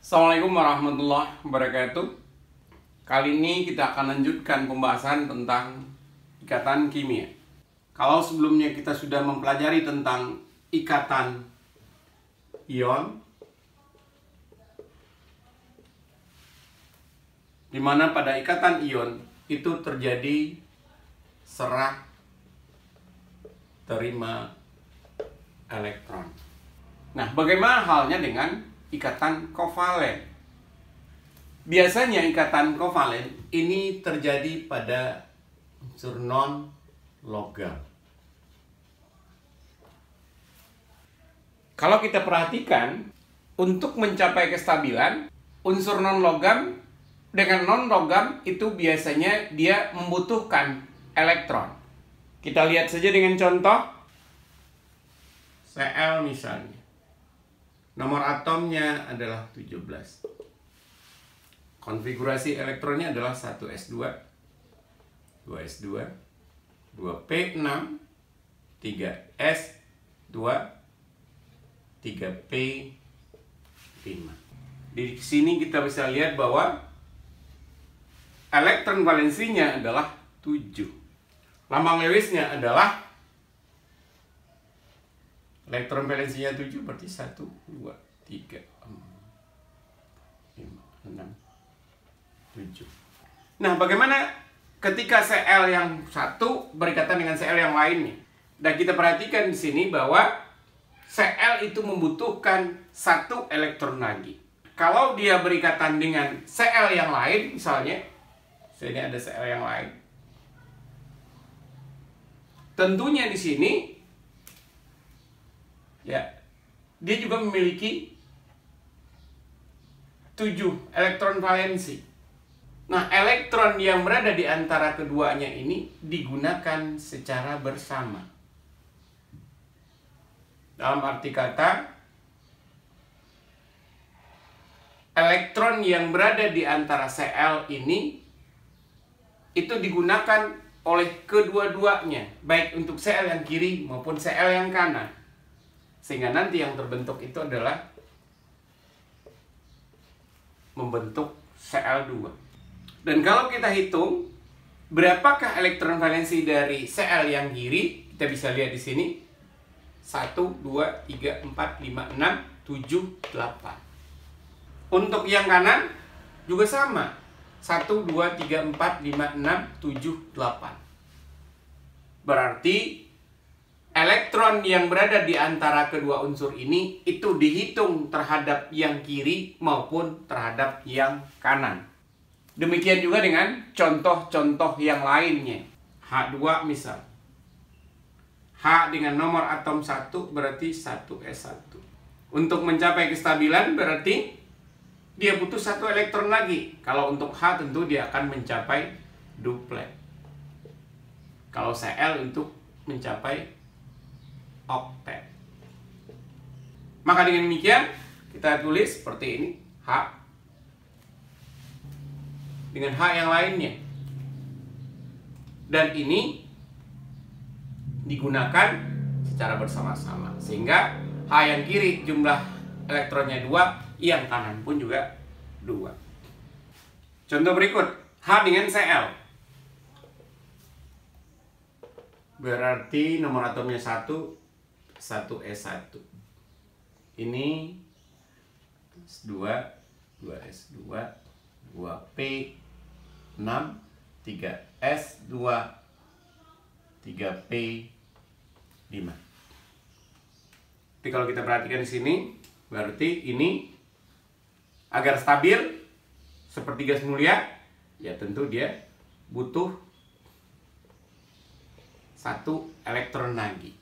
Assalamualaikum warahmatullahi wabarakatuh. Kali ini kita akan lanjutkan pembahasan tentang ikatan kimia. Kalau sebelumnya kita sudah mempelajari tentang ikatan ion, di mana pada ikatan ion itu terjadi serah terima elektron. Nah, bagaimana halnya dengan ikatan kovalen? Biasanya ikatan kovalen ini terjadi pada unsur non-logam. Kalau kita perhatikan, untuk mencapai kestabilan, unsur non-logam dengan non-logam itu biasanya dia membutuhkan elektron. Kita lihat saja dengan contoh Cl misalnya. Nomor atomnya adalah 17. Konfigurasi elektronnya adalah 1s2, 2s2, 2p6, 3s2, 3p5. Di sini kita bisa lihat bahwa elektron valensinya adalah 7. Lambang Lewisnya adalah elektron valensinya 7 berarti 1, 2, 3, 4, 5, 6, 7. Nah, bagaimana ketika Cl yang satu berikatan dengan Cl yang lainnya? Dan kita perhatikan di sini bahwa Cl itu membutuhkan 1 elektron lagi. Kalau dia berikatan dengan Cl yang lain, misalnya, sini ada Cl yang lain. Tentunya di sini ya, dia juga memiliki 7 elektron valensi. Nah, elektron yang berada di antara keduanya ini digunakan secara bersama. Dalam arti kata, elektron yang berada di antara Cl ini itu digunakan oleh kedua-duanya, baik untuk Cl yang kiri maupun Cl yang kanan. Sehingga nanti yang terbentuk itu adalah membentuk Cl2. Dan kalau kita hitung berapakah elektron valensi dari Cl yang kiri, kita bisa lihat di sini 1, 2, 3, 4, 5, 6, 7, 8. Untuk yang kanan juga sama, 1, 2, 3, 4, 5, 6, 7, 8. Berarti elektron yang berada di antara kedua unsur ini itu dihitung terhadap yang kiri maupun terhadap yang kanan. Demikian juga dengan contoh-contoh yang lainnya. H2 misal. H dengan nomor atom 1 berarti 1s1. Untuk mencapai kestabilan berarti dia butuh 1 elektron lagi. Kalau untuk H tentu dia akan mencapai duplet. Kalau Cl untuk mencapai oktet. Maka dengan demikian kita tulis seperti ini, H dengan H yang lainnya. Dan ini digunakan secara bersama-sama. Sehingga H yang kiri jumlah elektronnya 2, yang kanan pun juga 2. Contoh berikut, H dengan Cl. Berarti nomor atomnya 1, 1s1. Ini 2, 2s2, 2p6, 3s2, 3p5. Tapi kalau kita perhatikan di sini, berarti ini agar stabil seperti gas mulia, ya tentu dia butuh 1 elektron lagi.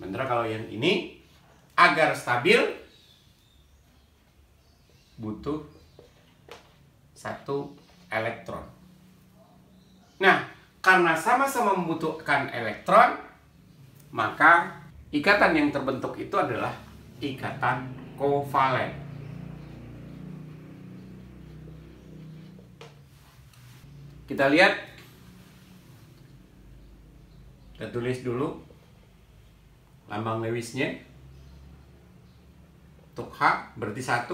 Sementara kalau yang ini agar stabil butuh 1 elektron. Nah, karena sama-sama membutuhkan elektron, maka ikatan yang terbentuk itu adalah ikatan kovalen. Kita lihat, kita tulis dulu lambang Lewisnya. Untuk H berarti 1,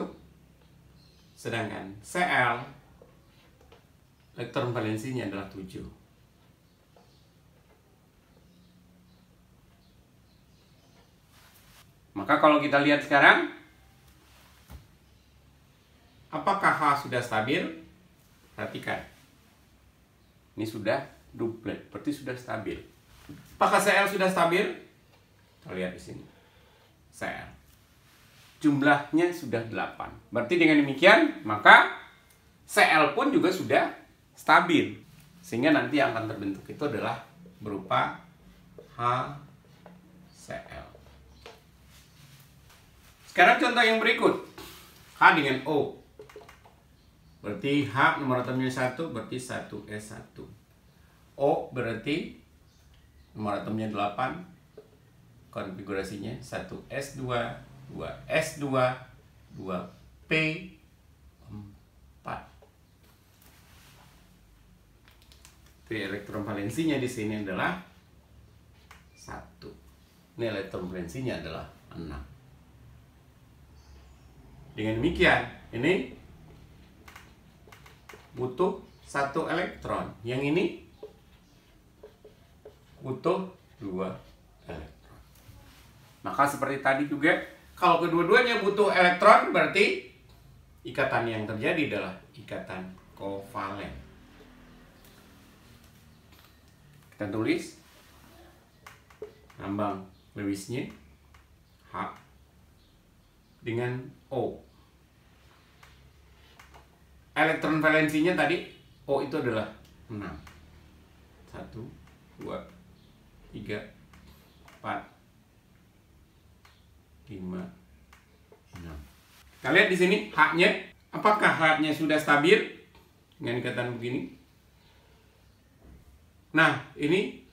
Sedangkan Cl elektron valensinya adalah 7. Maka kalau kita lihat sekarang, apakah H sudah stabil? Perhatikan. Ini sudah duplet, berarti sudah stabil. Apakah Cl sudah stabil? Kita lihat di sini. Cl. Jumlahnya sudah 8. Berarti dengan demikian, maka Cl pun juga sudah stabil. Sehingga nanti yang akan terbentuk itu adalah berupa HCl. Sekarang contoh yang berikut. H dengan O. Berarti H nomor atomnya 1, berarti 1s1. O berarti nomor atomnya 8. Konfigurasinya 1s2, 2s2, 2p4. Jadi elektron valensinya di sini adalah 1. Ini elektron valensinya adalah 6. Dengan demikian, ini butuh 1 elektron. Yang ini butuh 2 elektron. Maka seperti tadi juga, kalau kedua-duanya butuh elektron, berarti ikatan yang terjadi adalah ikatan kovalen. Kita tulis lambang Lewisnya H dengan O. Elektron valensinya tadi O itu adalah 6. 1, 2, 3, 4, 5, 6. Kita lihat di sini H-nya. Apakah H-nya sudah stabil dengan ikatan begini? Nah, ini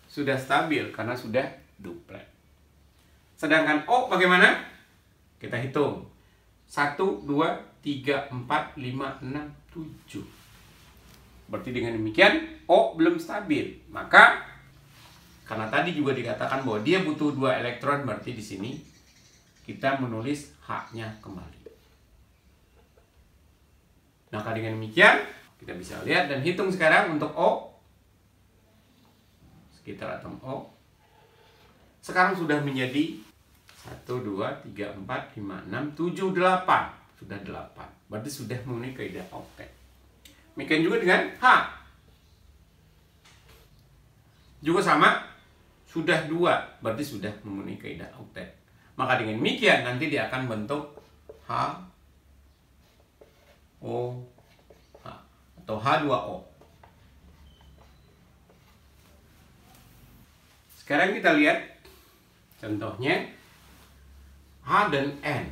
sudah stabil karena sudah duplet. Sedangkan O bagaimana? Kita hitung. 1, 2, 3, 4, 5, 6, 7. Berarti dengan demikian O belum stabil. Maka karena tadi juga dikatakan bahwa dia butuh 2 elektron, berarti di sini kita menulis H-nya kembali. Maka dengan demikian kita bisa lihat dan hitung sekarang untuk O. Sekitar atom O sekarang sudah menjadi 1, 2, 3, 4, 5, 6, 7, 8. Sudah 8. Berarti sudah memenuhi kaidah oktet. Demikian juga dengan H. Juga sama. Sudah 2. Berarti sudah memenuhi kaidah oktet. Maka dengan demikian nanti dia akan bentuk H, O, H. Atau H2O. Sekarang kita lihat contohnya H dan N.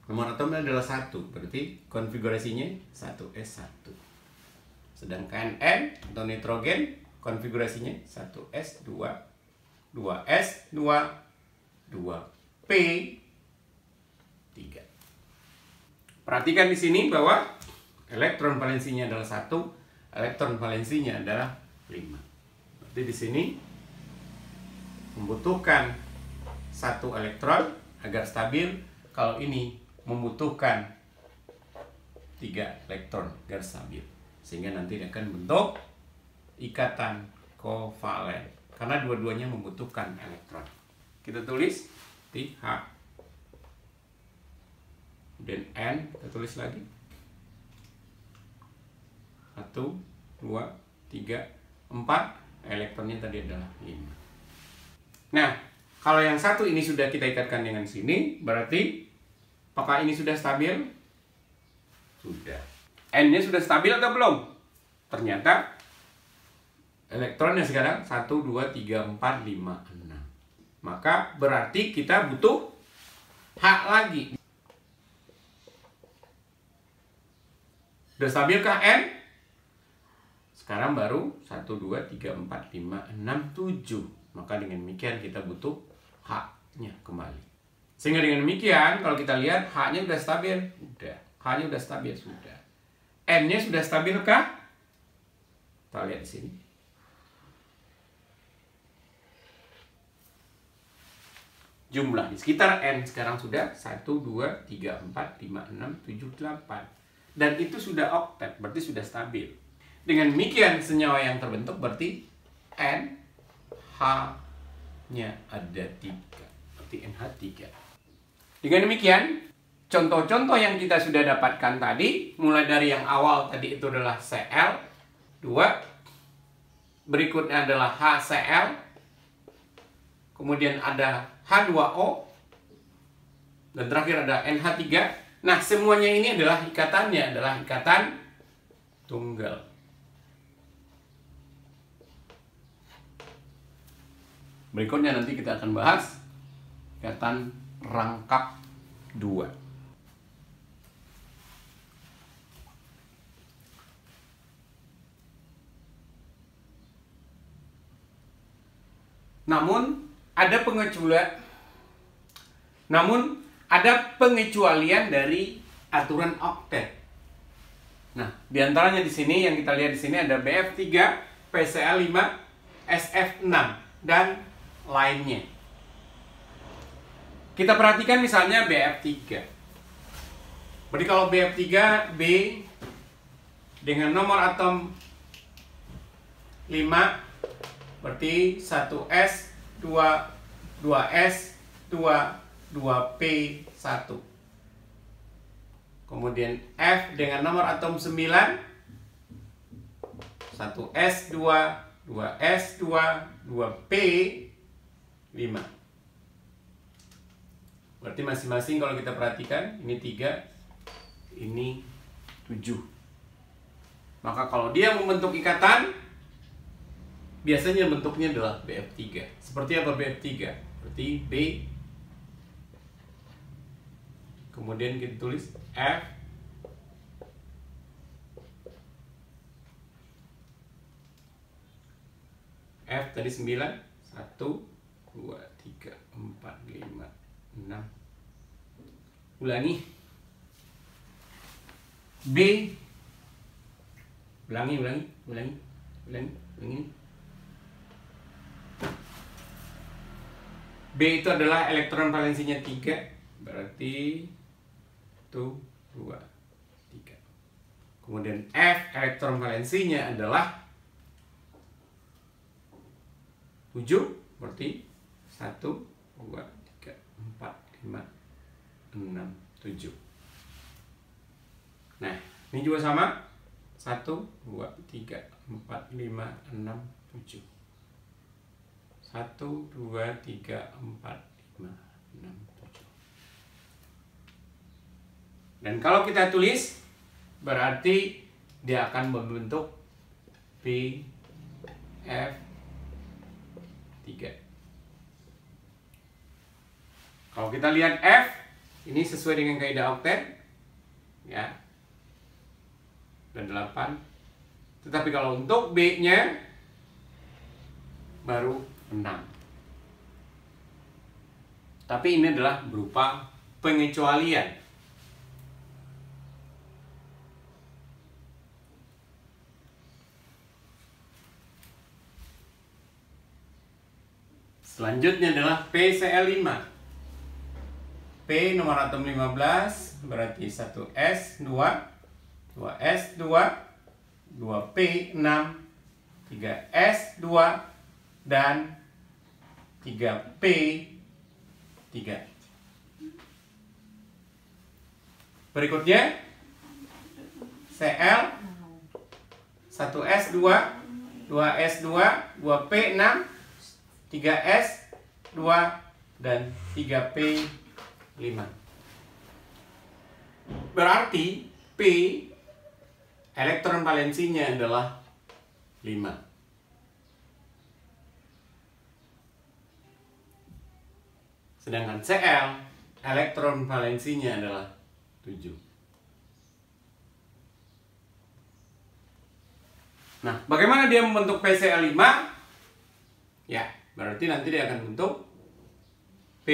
Nomor atomnya adalah 1, berarti konfigurasinya 1s1. Sedangkan N atau nitrogen konfigurasinya 1s2, 2s2, 2p3. Perhatikan di sini bahwa elektron valensinya adalah 1, elektron valensinya adalah 5. Berarti di sini membutuhkan 1 elektron agar stabil. Kalau ini membutuhkan 3 elektron agar stabil. Sehingga nanti akan bentuk ikatan kovalen. Karena dua-duanya membutuhkan elektron. Kita tulis di H dan N. Kita tulis lagi 1, 2, 3, 4. Elektronnya tadi adalah 5. Nah, kalau yang satu ini sudah kita ikatkan dengan sini, berarti apakah ini sudah stabil? Sudah. N-nya sudah stabil atau belum? Ternyata elektronnya sekarang 1, 2, 3, 4, 5, 6. Maka berarti kita butuh H lagi. Sudah stabilkah N? Sekarang baru 1, 2, 3, 4, 5, 6, 7. Maka dengan demikian kita butuh H-nya kembali. Sehingga dengan demikian kalau kita lihat H-nya sudah stabil, sudah. H-nya sudah stabil, sudah. N-nya sudah stabilkah? Kita lihat di sini. Jumlah di sekitar N sekarang sudah 1, 2, 3, 4, 5, 6, 7, 8. dan itu sudah oktet, berarti sudah stabil. Dengan demikian senyawa yang terbentuk berarti NH-nya ada 3, berarti NH3. Dengan demikian, contoh-contoh yang kita sudah dapatkan tadi, mulai dari yang awal tadi itu adalah Cl2, berikutnya adalah HCl, kemudian ada H2O, dan terakhir ada NH3. Nah, semuanya ini adalah ikatannya, adalah ikatan tunggal. Berikutnya nanti kita akan bahas ikatan rangkap 2. Namun ada pengecualian dari aturan oktet. Nah, diantaranya di sini yang kita lihat di sini ada BF3, PCl5, SF6 dan lainnya. Kita perhatikan misalnya BF3. Berarti kalau BF3 B dengan nomor atom 5 berarti 1S 2 2S 2 2P1. Kemudian F dengan nomor atom 9 1S2 2S2 2P5. Berarti masing-masing kalau kita perhatikan ini 3, ini 7. Maka kalau dia membentuk ikatan, biasanya bentuknya adalah BF3. Seperti apa BF3? Berarti B, kemudian kita tulis F, F tadi 9, 1, 2, 3, 4, 5, 6. Ulangi. B, ulangi. B itu adalah elektron valensinya 3, berarti 1, 2, 3. Kemudian F elektron valensinya adalah 7, berarti 1, 2, 3, 4, 5, 6, 7. Nah, ini juga sama. 1, 2, 3, 4, 5, 6, 7. 1, 2, 3, 4, 5, 6, 7. Dan kalau kita tulis, berarti dia akan membentuk P, F, 3. Kalau kita lihat F, ini sesuai dengan kaidah oktet, ya, dan 8. Tetapi kalau untuk B-nya baru 6. Tapi ini adalah berupa pengecualian. Selanjutnya adalah PCl5. P nomor atom 15 berarti 1S2 2S2 2P6 3S2 dan 3P3. Berikutnya Cl 1S2 2S2 2P6 3S2 dan 3P5. Berarti P elektron valensinya adalah 5. Sedangkan Cl elektron valensinya adalah 7. Nah, bagaimana dia membentuk PCl5? Ya, berarti nanti dia akan bentuk P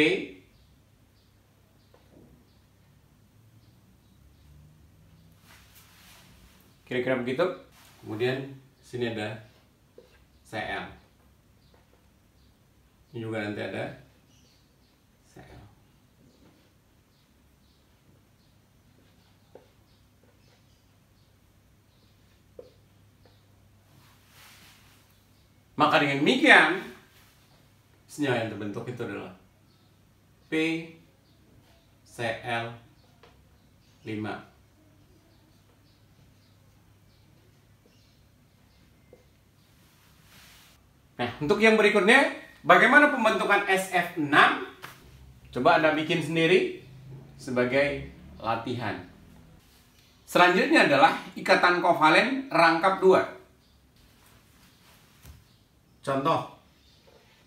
kira-kira begitu. Kemudian sini ada Cl. Ini juga nanti ada Cl. Maka dengan demikian, senyawa yang terbentuk itu adalah PCl5. Nah, untuk yang berikutnya, bagaimana pembentukan SF6? Coba Anda bikin sendiri sebagai latihan. Selanjutnya adalah ikatan kovalen rangkap 2. Contoh,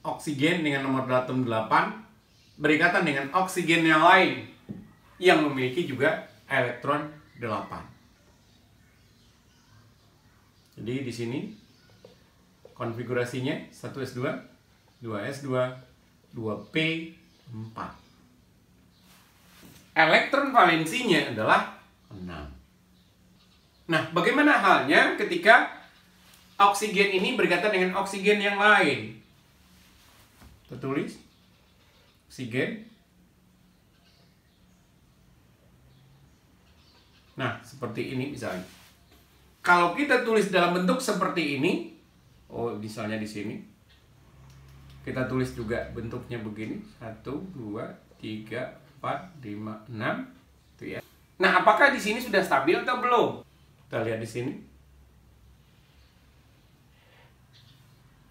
oksigen dengan nomor atom 8 berikatan dengan oksigen yang lain yang memiliki juga elektron 8. Jadi di sini konfigurasinya 1s2, 2s2, 2p4. Elektron valensinya adalah 6. Nah, bagaimana halnya ketika oksigen ini berkaitan dengan oksigen yang lain? Kita tulis oksigen. Nah, seperti ini misalnya. Kalau kita tulis dalam bentuk seperti ini, misalnya di sini, kita tulis juga bentuknya begini, 1, 2, 3, 4, 5, 6, itu ya. Nah, apakah di sini sudah stabil atau belum? Kita lihat di sini.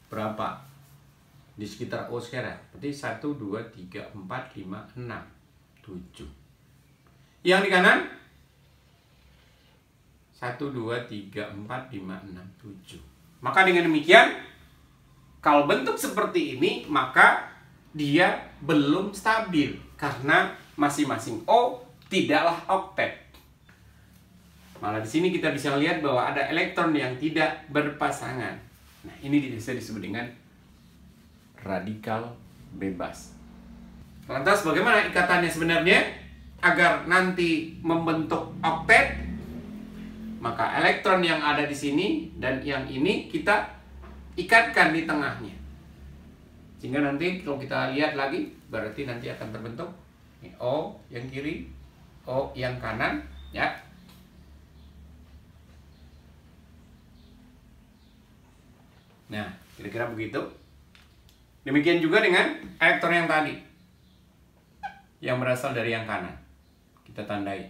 Berapa? Di sekitar O sekarang. Berarti 1, 2, 3, 4, 5, 6, 7. Yang di kanan? 1, 2, 3, 4, 5, 6, 7. Maka dengan demikian, kalau bentuk seperti ini, maka dia belum stabil. Karena masing-masing O tidaklah oktet. Malah di sini kita bisa lihat bahwa ada elektron yang tidak berpasangan. Nah, ini bisa disebut dengan radikal bebas. Lantas bagaimana ikatannya sebenarnya? Agar nanti membentuk oktet, maka elektron yang ada di sini dan yang ini kita ikatkan di tengahnya. Sehingga nanti kalau kita lihat lagi, berarti nanti akan terbentuk ini O yang kiri, O yang kanan, ya. Nah, kira-kira begitu. Demikian juga dengan elektron yang tadi, yang berasal dari yang kanan. Kita tandai.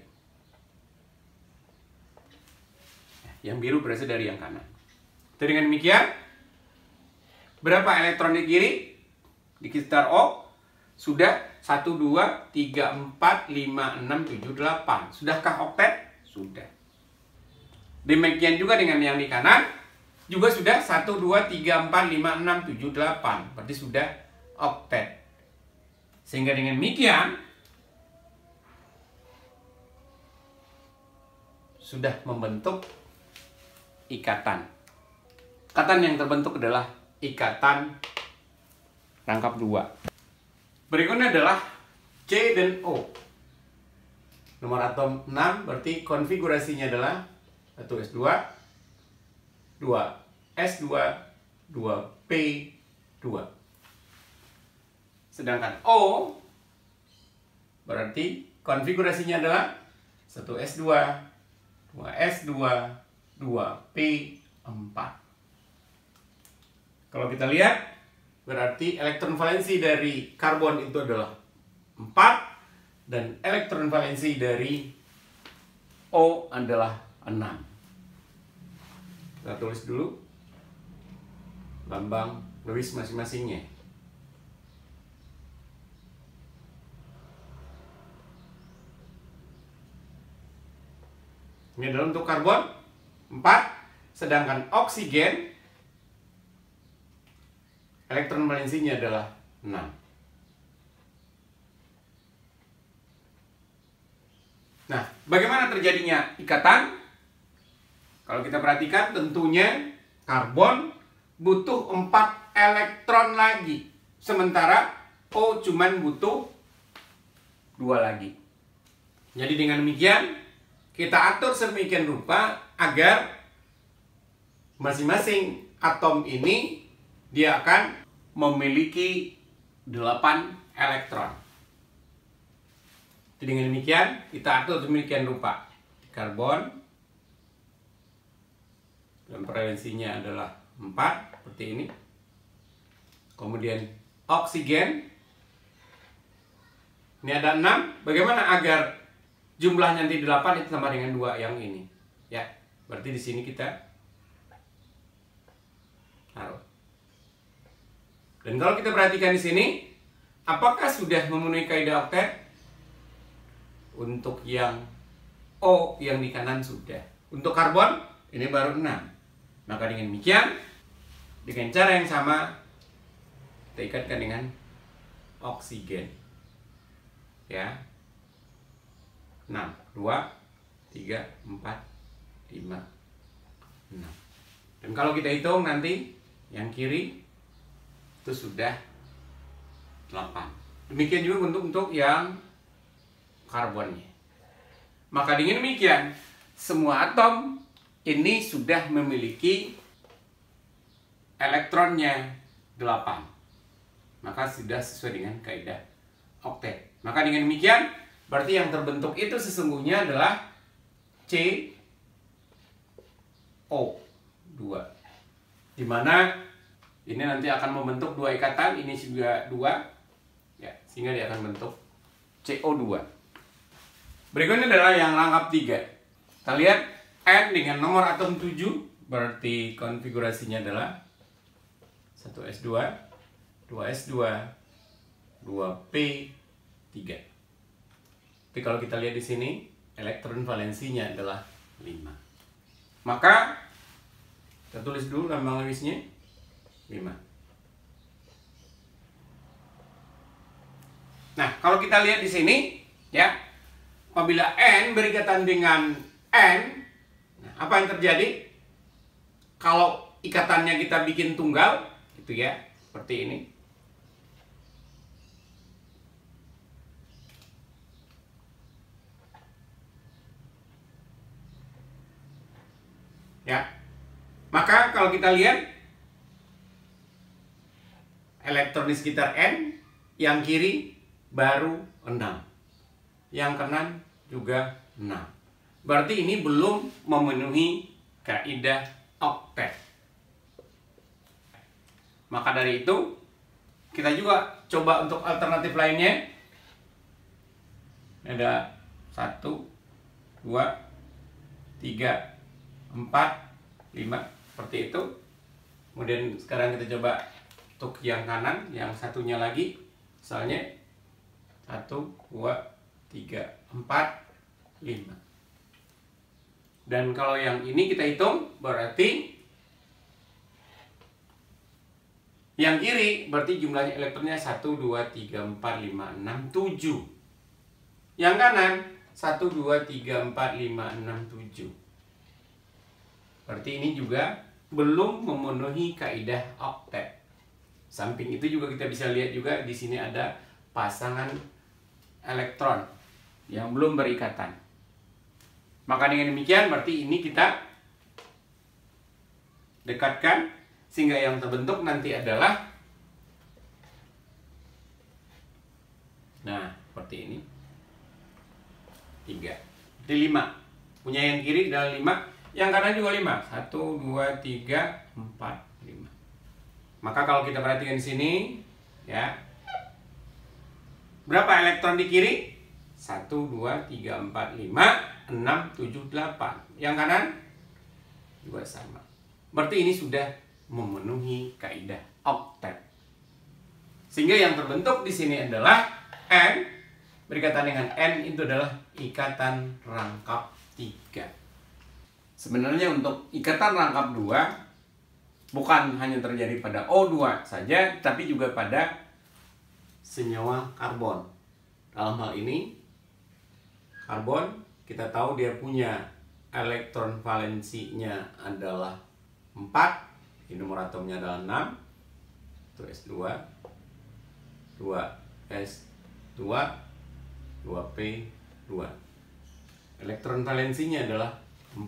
Yang biru berasal dari yang kanan. Jadi dengan demikian, berapa elektron di kiri? Di sekitar O sudah 1, 2, 3, 4, 5, 6, 7, 8. Sudahkah oktet? Sudah. Demikian juga dengan yang di kanan, juga sudah 1, 2, 3, 4, 5, 6, 7, 8. Berarti sudah oktet. Sehingga dengan demikian, sudah membentuk ikatan. Ikatan yang terbentuk adalah ikatan rangkap 2. Berikutnya adalah C dan O. Nomor atom 6 berarti konfigurasinya adalah 1s2, 2s2, 2p2. Sedangkan O berarti konfigurasinya adalah 1s2, 2s2, 2p4. Kalau kita lihat, berarti elektron valensi dari karbon itu adalah 4 dan elektron valensi dari O adalah 6. Kita tulis dulu lambang Lewis masing-masingnya. Ini adalah untuk karbon 4, sedangkan oksigen elektron valensinya adalah 6. Nah, bagaimana terjadinya ikatan? Kalau kita perhatikan, tentunya karbon butuh 4 elektron lagi, sementara O cuman butuh 2 lagi. Jadi dengan demikian, kita atur sedemikian rupa agar masing-masing atom ini dia akan memiliki 8 elektron. Jadi dengan demikian kita atur sedemikian rupa. Karbon dan valensinya adalah 4 seperti ini. kemudian oksigen. Ini ada 6. Bagaimana agar jumlahnya nanti 8 itu sama dengan 2 yang ini? Ya, berarti di sini kita taruh. Dan kalau kita perhatikan di sini, apakah sudah memenuhi kaidah oktet? Untuk yang O yang di kanan sudah. Untuk karbon ini baru 6. Maka dengan demikian, dengan cara yang sama kita ikatkan dengan oksigen. Ya. 6, 2, 3, 4, 5, 6. Dan kalau kita hitung nanti yang kiri itu sudah 8. Demikian juga untuk yang karbonnya. Maka dengan demikian, semua atom ini sudah memiliki elektronnya 8. Maka sudah sesuai dengan kaidah oktet. Maka dengan demikian, berarti yang terbentuk itu sesungguhnya adalah CO2. Dimana ini nanti akan membentuk 2 ikatan, ini juga 2. Ya, sehingga dia akan bentuk CO2. Berikutnya adalah yang rangkap 3. Kita lihat N dengan nomor atom 7, berarti konfigurasinya adalah 1s2, 2s2, 2p3. Tapi kalau kita lihat di sini, elektron valensinya adalah 5. Maka kita tulis dulu lambang Lewisnya 5. Nah, kalau kita lihat di sini, ya, apabila N berikatan dengan N, nah, apa yang terjadi? Kalau ikatannya kita bikin tunggal, gitu ya, seperti ini. Ya, maka kalau kita lihat elektron di sekitar N, yang kiri baru 6, yang kanan juga 6. Berarti ini belum memenuhi kaidah oktet. Maka dari itu, kita juga coba untuk alternatif lainnya. Ada 1, 2, 3, 4, 5, seperti itu. Kemudian sekarang kita coba untuk yang kanan, yang satunya lagi. Misalnya 1, 2, 3, 4, 5. Dan kalau yang ini kita hitung, berarti yang kiri berarti jumlahnya elektronnya 1, 2, 3, 4, 5, 6, 7. Yang kanan 1, 2, 3, 4, 5, 6, 7. Berarti ini juga belum memenuhi kaidah oktet. Samping itu juga kita bisa lihat juga di sini ada pasangan elektron yang belum berikatan. Maka dengan demikian berarti ini kita dekatkan sehingga yang terbentuk nanti adalah, nah, seperti ini 3. Jadi 5. Punya yang kiri adalah 5, yang kanan juga 5. 1, 2, 3, 4, 5. Maka kalau kita perhatikan di sini, ya, berapa elektron di kiri? 1, 2, 3, 4, 5, 6, 7, 8. Yang kanan juga sama. Berarti ini sudah memenuhi kaidah oktet. Sehingga yang terbentuk di sini adalah N berikatan dengan N itu adalah ikatan rangkap 3. Sebenarnya untuk ikatan rangkap 2 bukan hanya terjadi pada O2 saja, tapi juga pada senyawa karbon. Dalam hal ini, karbon kita tahu dia punya elektron valensinya adalah 4, ini nomor atomnya adalah 6, itu S2, 2S2, 2P2. Elektron valensinya adalah 4.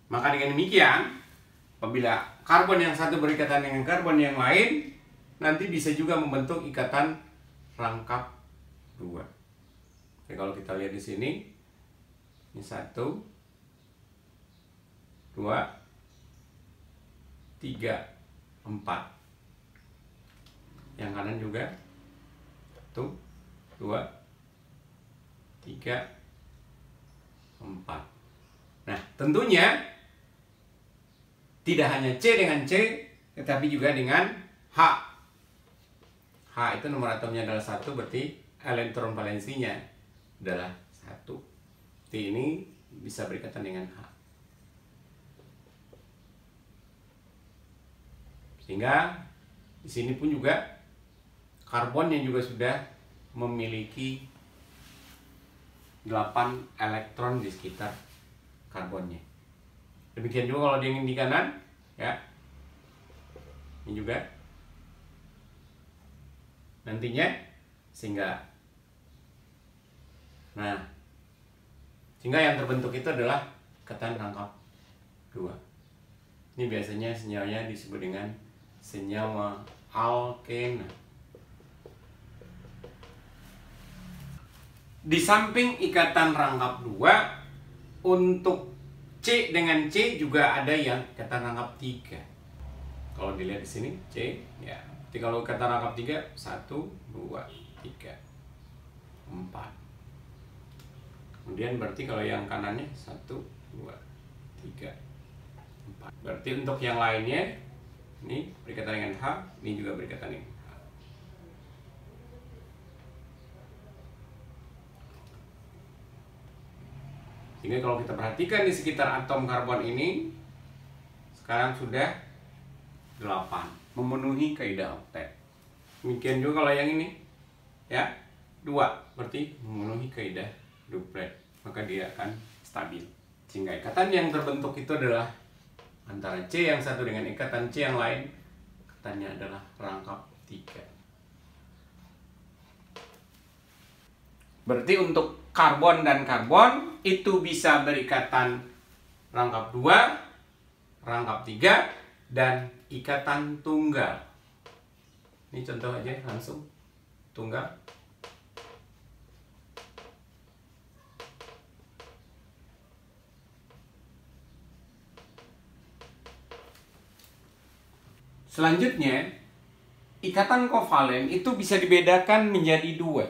Maka dengan demikian, apabila karbon yang satu berikatan dengan karbon yang lain, nanti bisa juga membentuk ikatan rangkap 2. Oke, kalau kita lihat di sini, ini 1, 2, 3, 4. Yang kanan juga 1, 2, 3, 4. Nah, tentunya tidak hanya C dengan C, tetapi juga dengan H. H itu nomor atomnya adalah 1, berarti elektron valensinya adalah 1. T ini bisa berikatan dengan H. Sehingga di sini pun juga karbon yang juga sudah memiliki 8 elektron di sekitar karbonnya. Demikian juga kalau dia ingin di kanan, ya. Ini juga nantinya, sehingga yang terbentuk itu adalah ikatan rangkap 2. Ini biasanya senyawanya disebut dengan senyawa alkena. Di samping ikatan rangkap 2, untuk C dengan C juga ada yang ikatan rangkap 3. Kalau dilihat di sini C, ya. Jadi kalau ikatan rangkap 3, 1, 2, 3, 4. Kemudian berarti kalau yang kanannya 1, 2, 3, 4. Berarti untuk yang lainnya ini berikatan dengan H, ini juga berikatan dengan H. Sehingga kalau kita perhatikan di sekitar atom karbon ini sekarang sudah 8, memenuhi kaidah oktet. Demikian juga kalau yang ini, ya, 2, berarti memenuhi kaidah duplet, maka dia akan stabil. Sehingga ikatan yang terbentuk itu adalah antara C yang satu dengan ikatan C yang lain, ikatannya adalah rangkap 3. Berarti untuk karbon dan karbon itu bisa berikatan rangkap 2, rangkap 3, dan ikatan tunggal. Ini contoh aja langsung. Tunggal. Selanjutnya, ikatan kovalen itu bisa dibedakan menjadi 2,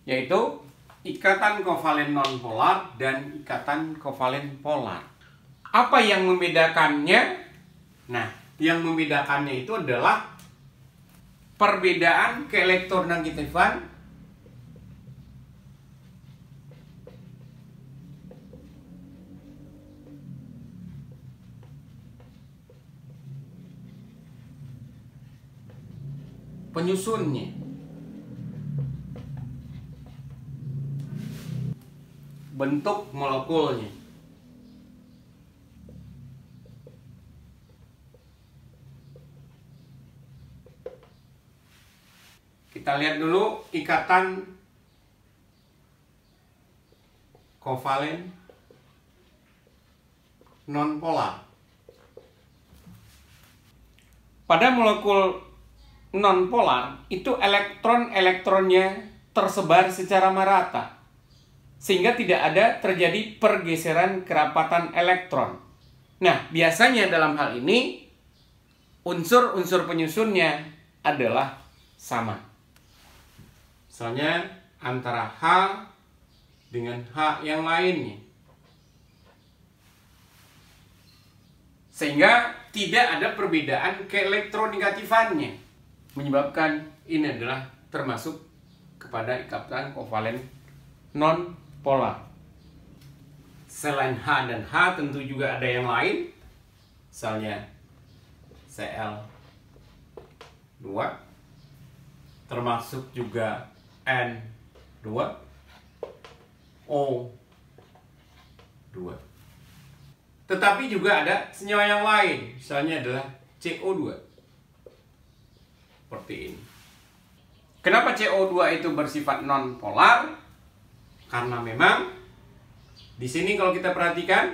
yaitu ikatan kovalen nonpolar dan ikatan kovalen polar. Apa yang membedakannya? Nah, yang membedakannya itu adalah perbedaan keelektronegativan penyusunnya. Bentuk molekulnya. Kita lihat dulu ikatan kovalen nonpolar. Pada molekul nonpolar itu elektron-elektronnya tersebar secara merata, sehingga tidak ada terjadi pergeseran kerapatan elektron. Nah, biasanya dalam hal ini unsur-unsur penyusunnya adalah sama. Misalnya antara H dengan H yang lainnya. Sehingga tidak ada perbedaan keelektronegatifannya, menyebabkan ini adalah termasuk kepada ikatan kovalen non-polar. Selain H dan H tentu juga ada yang lain, misalnya Cl2, termasuk juga N2, O2. Tetapi juga ada senyawa yang lain, misalnya adalah CO2. Seperti ini. Kenapa CO2 itu bersifat non-polar? Karena memang di sini kalau kita perhatikan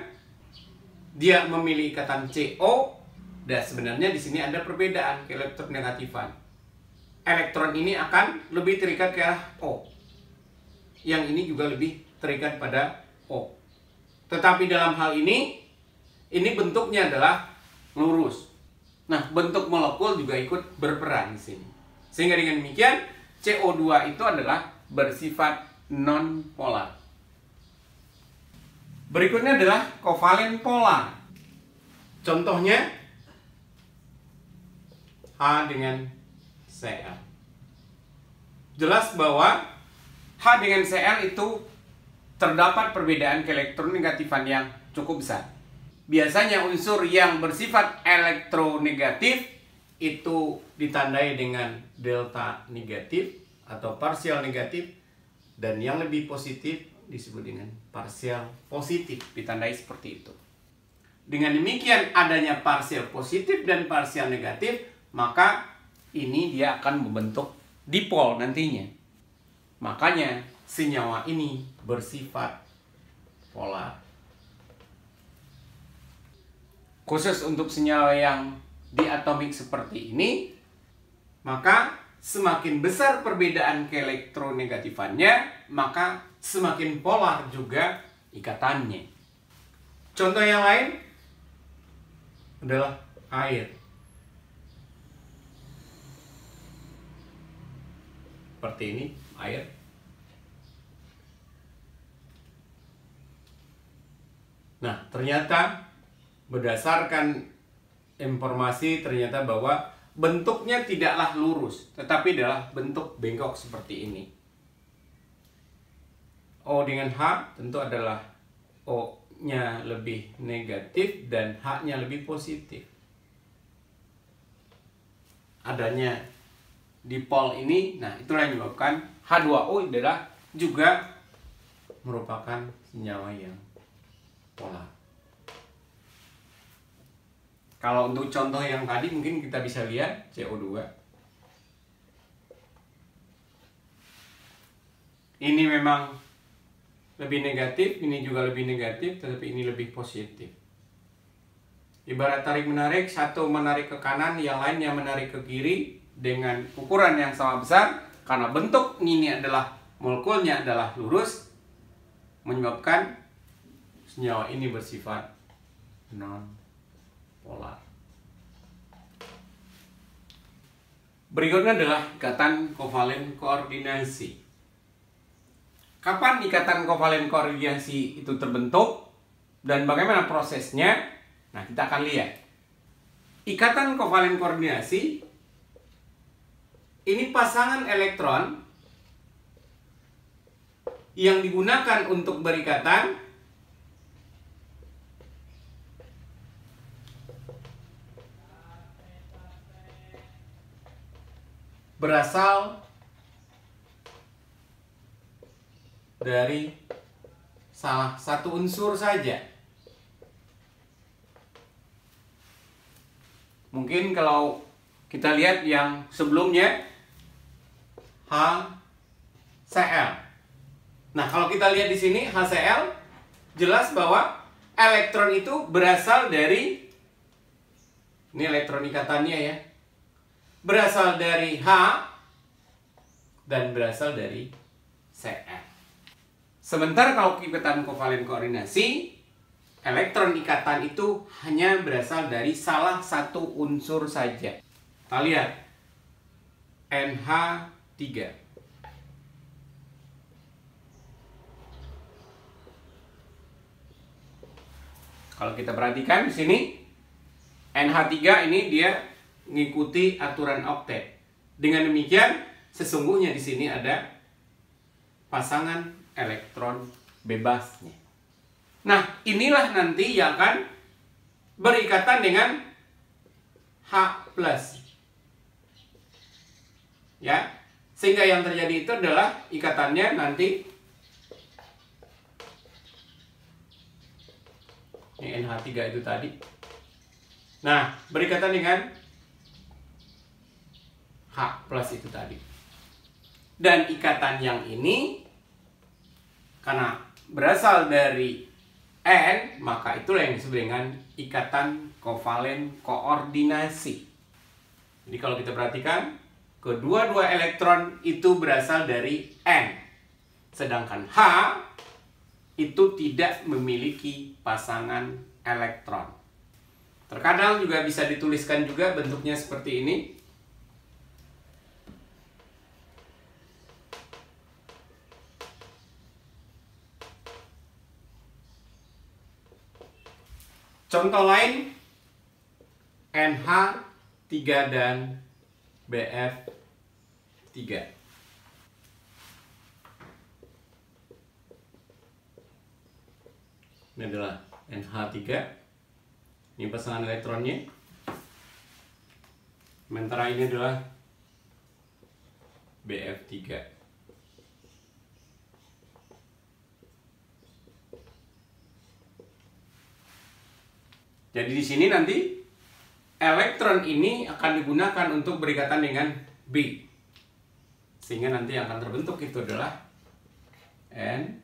dia memiliki ikatan CO, dan sebenarnya di sini ada perbedaan keelektronegativan. Elektron ini akan lebih terikat ke arah O. Yang ini juga lebih terikat pada O. Tetapi dalam hal ini ini bentuknya adalah lurus. Nah, bentuk molekul juga ikut berperan di sini. Sehingga dengan demikian, CO2 itu adalah bersifat non-polar. Berikutnya adalah kovalen polar. Contohnya H dengan Cl. Jelas bahwa H dengan Cl itu terdapat perbedaan keelektronegatifan yang cukup besar. Biasanya unsur yang bersifat elektronegatif itu ditandai dengan delta negatif atau parsial negatif, dan yang lebih positif disebut dengan parsial positif, ditandai seperti itu. Dengan demikian, adanya parsial positif dan parsial negatif, maka ini dia akan membentuk dipol nantinya. Makanya senyawa ini bersifat polar. Khusus untuk senyawa yang diatomik seperti ini, maka semakin besar perbedaan keelektronegatifannya, maka semakin polar juga ikatannya. Contoh yang lain adalah air. Seperti ini, air. Nah, ternyata berdasarkan informasi ternyata bahwa bentuknya tidaklah lurus, tetapi adalah bentuk bengkok seperti ini. O dengan H tentu adalah O-nya lebih negatif dan H-nya lebih positif. Adanya dipol ini, nah itulah yang menyebabkan H2O adalah juga merupakan senyawa yang polar. Kalau untuk contoh yang tadi mungkin kita bisa lihat CO2. Ini memang lebih negatif, ini juga lebih negatif, tetapi ini lebih positif. Ibarat tarik-menarik, satu menarik ke kanan, yang lainnya menarik ke kiri dengan ukuran yang sama besar. Karena bentuk ini adalah molekulnya adalah lurus, menyebabkan senyawa ini bersifat non-polar. Berikutnya adalah ikatan kovalen koordinasi. Kapan ikatan kovalen koordinasi itu terbentuk dan bagaimana prosesnya? Nah, kita akan lihat. Ikatan kovalen koordinasi ini pasangan elektron yang digunakan untuk berikatan berasal dari salah satu unsur saja. Mungkin kalau kita lihat yang sebelumnya HCl. Nah, kalau kita lihat di sini HCl, jelas bahwa elektron itu berasal dari, ini elektron ikatannya ya, berasal dari H dan berasal dari Cl. Sementara kalau ikatan kovalen koordinasi, elektron ikatan itu hanya berasal dari salah satu unsur saja. Kita lihat NH3. Kalau kita perhatikan di sini NH3 ini dia mengikuti aturan oktet. Dengan demikian, sesungguhnya di sini ada pasangan elektron bebasnya. Nah, inilah nanti yang akan berikatan dengan H+. Ya, sehingga yang terjadi itu adalah ikatannya nanti ini NH3 itu tadi. Nah, berikatan dengan H+ itu tadi. Dan ikatan yang ini karena berasal dari N, maka itulah yang disebut dengan ikatan kovalen koordinasi. Jadi kalau kita perhatikan, kedua-dua elektron itu berasal dari N. Sedangkan H itu tidak memiliki pasangan elektron. Terkadang juga bisa dituliskan juga bentuknya seperti ini. Contoh lain, NH3 dan BF3. Ini adalah NH3. Ini pasangan elektronnya. Sementara ini adalah BF3. Jadi di sini nanti elektron ini akan digunakan untuk berikatan dengan B. Sehingga nanti yang akan terbentuk itu adalah N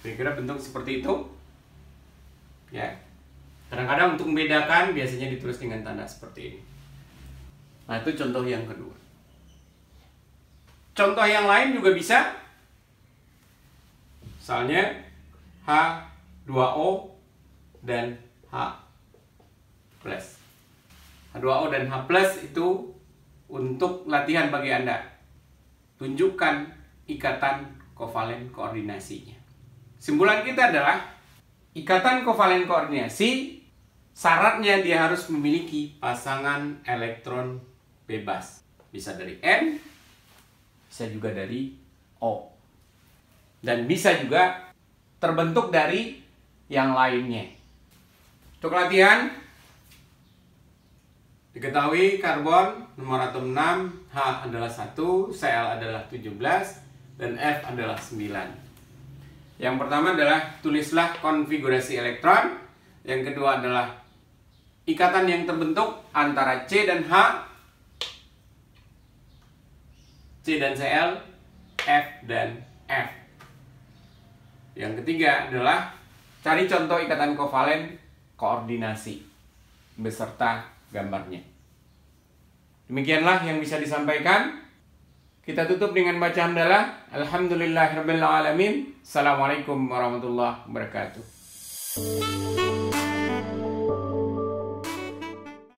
kira-kira bentuk seperti itu. Ya. Kadang-kadang untuk membedakan biasanya ditulis dengan tanda seperti ini. Nah, itu contoh yang kedua. Contoh yang lain juga bisa. Misalnya H2O dan H+. H2O dan H+ itu untuk latihan bagi Anda. Tunjukkan ikatan kovalen koordinasinya. Simpulan kita adalah ikatan kovalen koordinasi syaratnya dia harus memiliki pasangan elektron bebas. Bisa dari N, bisa juga dari O. Dan bisa juga terbentuk dari yang lainnya. Untuk latihan, diketahui karbon nomor atom 6, H adalah 1, Cl adalah 17, dan F adalah 9. Yang pertama adalah tulislah konfigurasi elektron. Yang kedua adalah ikatan yang terbentuk antara C dan H, C dan Cl, F dan F. Yang ketiga adalah cari contoh ikatan kovalen koordinasi beserta gambarnya. Demikianlah yang bisa disampaikan. Kita tutup dengan baca hamdalah. Alhamdulillahirabbil alamin. Assalamualaikum warahmatullahi wabarakatuh.